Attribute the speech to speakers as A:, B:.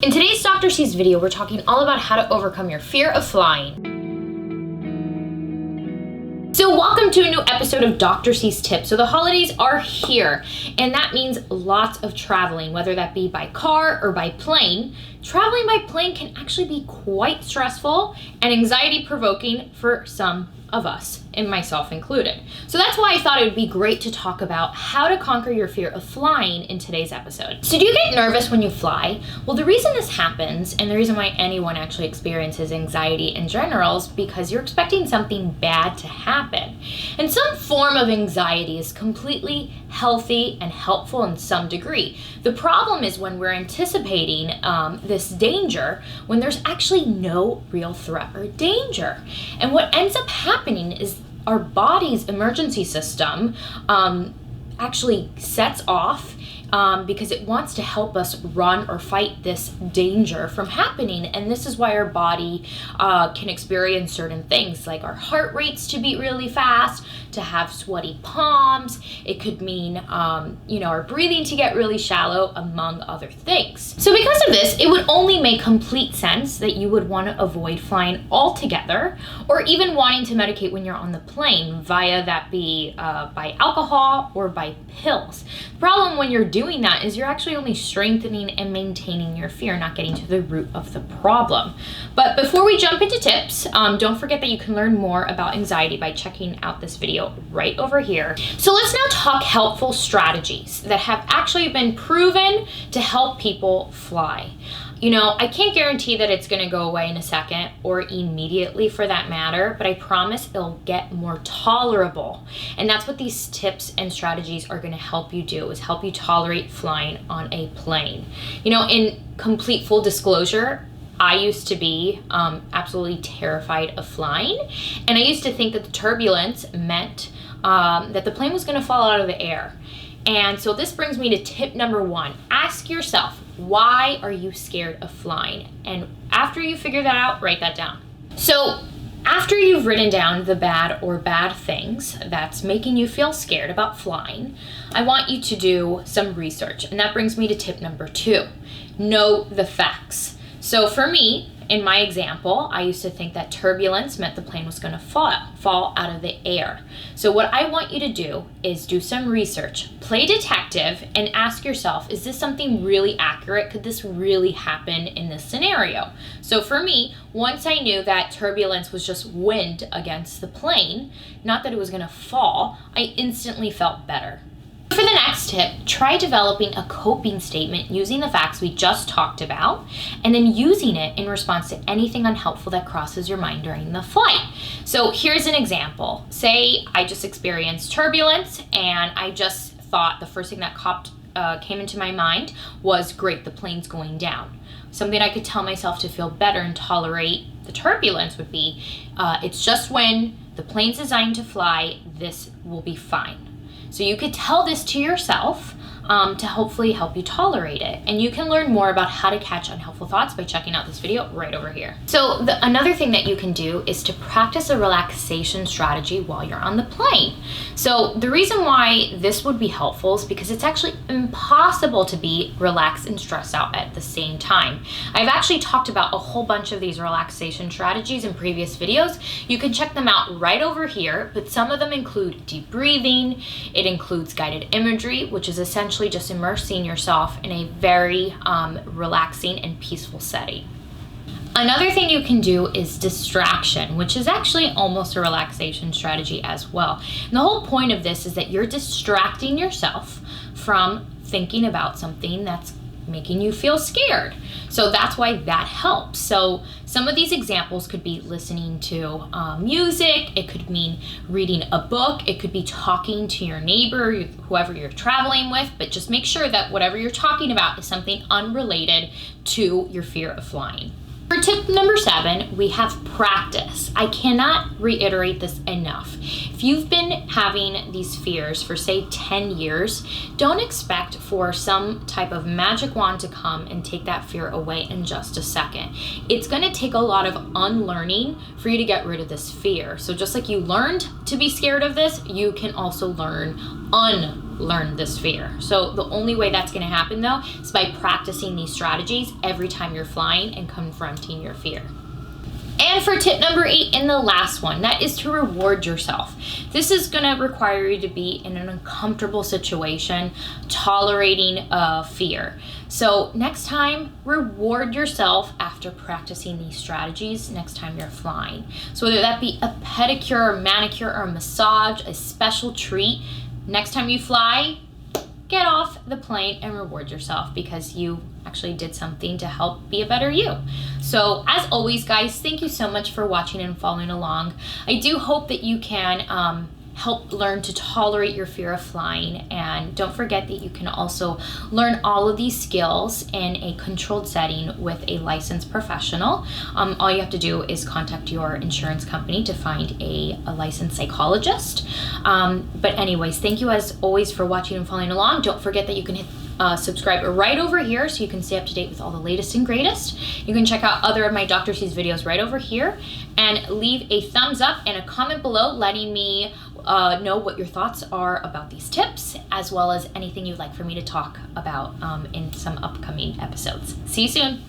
A: In today's Dr. C's video, we're talking all about how to overcome your fear of flying. So welcome to a new episode of Dr. C's Tips. So the holidays are here, and that means lots of traveling, whether that be by car or by plane. Traveling by plane can actually be quite stressful and anxiety provoking for some of us, and myself included. So that's why I thought it would be great to talk about how to conquer your fear of flying in today's episode. So do you get nervous when you fly? Well, the reason this happens, and the reason why anyone actually experiences anxiety in general, is because you're expecting something bad to happen. And some form of anxiety is completely healthy and helpful in some degree. The problem is when we're anticipating this danger when there's actually no real threat or danger. And what ends up happening is our body's emergency system actually sets off because it wants to help us run or fight this danger from happening. And this is why our body can experience certain things like our heart rates to beat really fast, to have sweaty palms. It could mean, our breathing to get really shallow, among other things. So because of this, it would only make complete sense that you would want to avoid flying altogether, or even wanting to medicate when you're on the plane, via that be by alcohol or by pills. The problem when you're doing that is you're actually only strengthening and maintaining your fear, not getting to the root of the problem. But before we jump into tips, don't forget that you can learn more about anxiety by checking out this video right over here. So let's now talk helpful strategies that have actually been proven to help people fly. I can't guarantee that it's going to go away in a second or immediately for that matter, but I promise it'll get more tolerable. And that's what these tips and strategies are going to help you do, is help you tolerate flying on a plane. In complete full disclosure, I used to be absolutely terrified of flying, and I used to think that the turbulence meant that the plane was going to fall out of the air. And so this brings me to tip number 1. Ask yourself, why are you scared of flying? And after you figure that out, write that down. So after you've written down the bad things that's making you feel scared about flying, I want you to do some research. And that brings me to tip number 2. Know the facts. So for me, in my example, I used to think that turbulence meant the plane was going to fall out of the air. So what I want you to do is do some research, play detective, and ask yourself, is this something really accurate? Could this really happen in this scenario? So for me, once I knew that turbulence was just wind against the plane, not that it was going to fall, I instantly felt better. For the next tip, try developing a coping statement using the facts we just talked about, and then using it in response to anything unhelpful that crosses your mind during the flight. So here's an example. Say I just experienced turbulence, and I just thought the first thing that came into my mind was, great, the plane's going down. Something I could tell myself to feel better and tolerate the turbulence would be, it's just wind, the plane's designed to fly, this will be fine. So you could tell this to yourself to hopefully help you tolerate it. And you can learn more about how to catch unhelpful thoughts by checking out this video right over here. So another thing that you can do is to practice a relaxation strategy while you're on the plane. So the reason why this would be helpful is because it's actually impossible to be relaxed and stressed out at the same time. I've actually talked about a whole bunch of these relaxation strategies in previous videos. You can check them out right over here, but some of them include deep breathing. It includes guided imagery, which is essentially just immersing yourself in a very relaxing and peaceful setting. Another thing you can do is distraction, which is actually almost a relaxation strategy as well. And the whole point of this is that you're distracting yourself from thinking about something that's making you feel scared. So that's why that helps. So some of these examples could be listening to music, it could mean reading a book, it could be talking to your neighbor, whoever you're traveling with, but just make sure that whatever you're talking about is something unrelated to your fear of flying. For tip number 7, we have practice. I cannot reiterate this enough. If you've been having these fears for say 10 years, don't expect for some type of magic wand to come and take that fear away in just a second. It's going to take a lot of unlearning for you to get rid of this fear. So just like you learned to be scared of this, you can also learn learn this fear. So the only way that's going to happen though is by practicing these strategies every time you're flying and confronting your fear. And for tip number 8 and the last one, that is to reward yourself. This is going to require you to be in an uncomfortable situation, tolerating fear. So next time, reward yourself after practicing these strategies next time you're flying. So whether that be a pedicure, or manicure, or a massage, a special treat, next time you fly, get off the plane and reward yourself because you actually did something to help be a better you. So as always, guys, thank you so much for watching and following along. I do hope that you can help learn to tolerate your fear of flying, and don't forget that you can also learn all of these skills in a controlled setting with a licensed professional. All you have to do is contact your insurance company to find a licensed psychologist. But anyways, thank you as always for watching and following along. Don't forget that you can hit subscribe right over here so you can stay up to date with all the latest and greatest. You can check out other of my Dr. C's videos right over here, and leave a thumbs up and a comment below letting me know what your thoughts are about these tips, as well as anything you'd like for me to talk about in some upcoming episodes. See you soon.